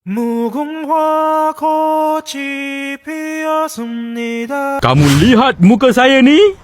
무궁화 꽃이 피었습니다. Kamu lihat muka saya ni?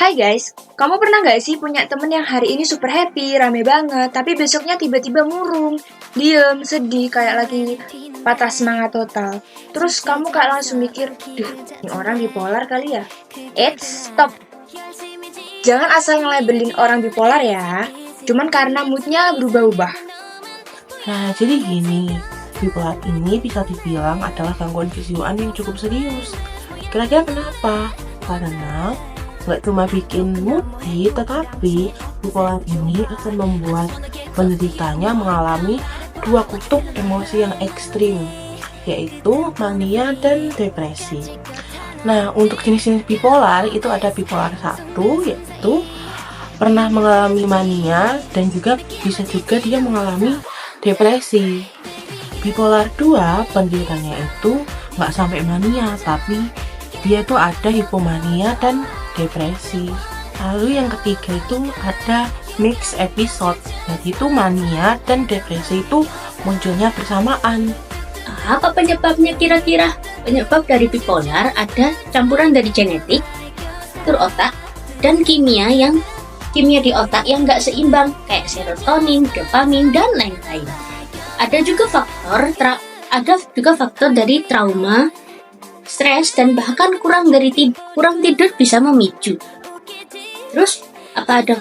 Hai guys, kamu pernah nggak sih punya temen yang hari ini super happy, rame banget, tapi besoknya tiba-tiba murung, diem, sedih, kayak lagi patah semangat total. Terus kamu kayak langsung mikir, duh, ini orang bipolar kali ya? Stop! Jangan asal nge-labelin orang bipolar ya, cuman karena moodnya berubah-ubah. Nah, jadi gini, bipolar ini bisa dibilang adalah gangguan kejiwaan yang cukup serius. Kira-kira kenapa? Karena nggak cuma bikin moody, tetapi bipolar ini akan membuat penderitanya mengalami dua kutub emosi yang ekstrim, yaitu mania dan depresi. Nah, untuk jenis-jenis bipolar itu ada bipolar 1, yaitu pernah mengalami mania dan juga bisa juga dia mengalami depresi. Bipolar 2, penderitanya itu nggak sampai mania, tapi dia itu ada hipomania dan depresi. Lalu yang ketiga itu ada mix episode. Jadi itu mania dan depresi itu munculnya bersamaan. Apa penyebabnya kira-kira? Penyebab dari bipolar ada campuran dari genetik, struktur otak, dan kimia di otak yang nggak seimbang kayak serotonin, dopamin, dan lain-lain. Ada juga faktor dari trauma, stres, dan bahkan kurang tidur bisa memicu. Terus apa ada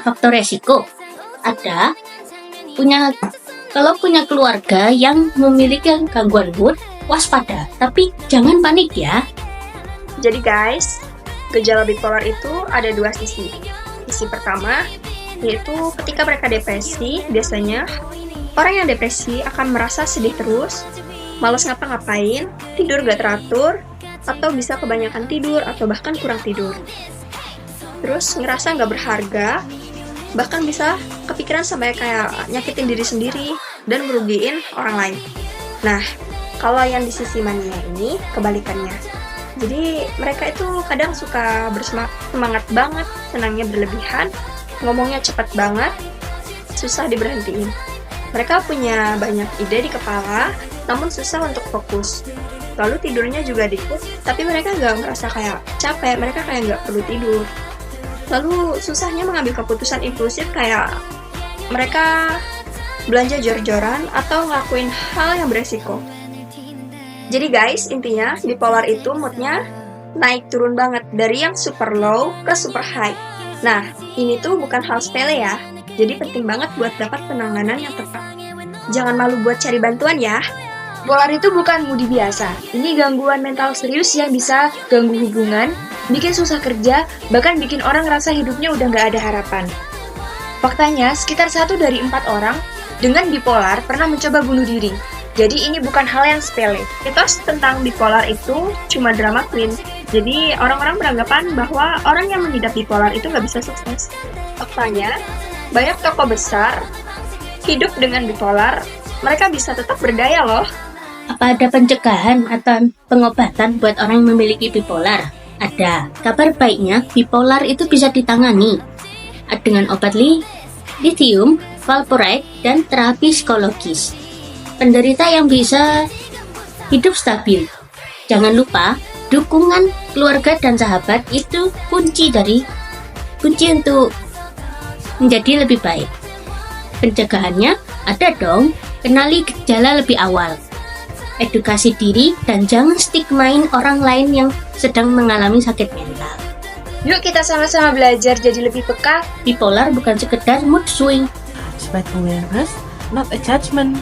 faktor resiko? Ada. Kalau punya keluarga yang memiliki gangguan mood, waspada, tapi jangan panik ya. Jadi guys, gejala bipolar itu ada dua sisi. Sisi pertama, yaitu ketika mereka depresi, biasanya orang yang depresi akan merasa sedih terus, malas ngapa-ngapain, tidur gak teratur, atau bisa kebanyakan tidur atau bahkan kurang tidur. Terus ngerasa gak berharga, bahkan bisa kepikiran sampai kayak nyakitin diri sendiri dan merugiin orang lain. Nah, kalau yang di sisi mania ini kebalikannya. Jadi mereka itu kadang suka bersemangat banget, senangnya berlebihan, ngomongnya cepat banget, susah diberhentiin. Mereka punya banyak ide di kepala, namun susah untuk fokus. Lalu tidurnya juga dikit, tapi mereka nggak ngerasa kayak capek, mereka kayak nggak perlu tidur. Lalu susahnya mengambil keputusan impulsif kayak mereka belanja jor-joran atau ngelakuin hal yang beresiko. Jadi guys, intinya bipolar itu moodnya naik turun banget dari yang super low ke super high. Nah, ini tuh bukan hal sepele ya. Jadi penting banget buat dapat penanganan yang tepat. Jangan malu buat cari bantuan ya. Bipolar itu bukan moody biasa. Ini gangguan mental serius yang bisa ganggu hubungan, bikin susah kerja, bahkan bikin orang ngerasa hidupnya udah nggak ada harapan. Faktanya, sekitar 1 dari 4 orang dengan bipolar pernah mencoba bunuh diri. Jadi ini bukan hal yang sepele. Mitos tentang bipolar itu cuma drama queen. Jadi orang-orang beranggapan bahwa orang yang mengidap bipolar itu nggak bisa sukses. Faktanya, banyak tokoh besar hidup dengan bipolar, mereka bisa tetap berdaya loh. Apa ada pencegahan atau pengobatan buat orang yang memiliki bipolar? Ada. Kabar baiknya, bipolar itu bisa ditangani dengan obat lithium, valproate, dan terapi psikologis. Penderita yang bisa hidup stabil. Jangan lupa, dukungan keluarga dan sahabat itu kunci untuk menjadi lebih baik. Pencegahannya ada dong, kenali gejala lebih awal, edukasi diri, dan jangan stigmain orang lain yang sedang mengalami sakit mental. Yuk kita sama-sama belajar jadi lebih peka. Bipolar bukan sekedar mood swing. Spread awareness, not a judgment.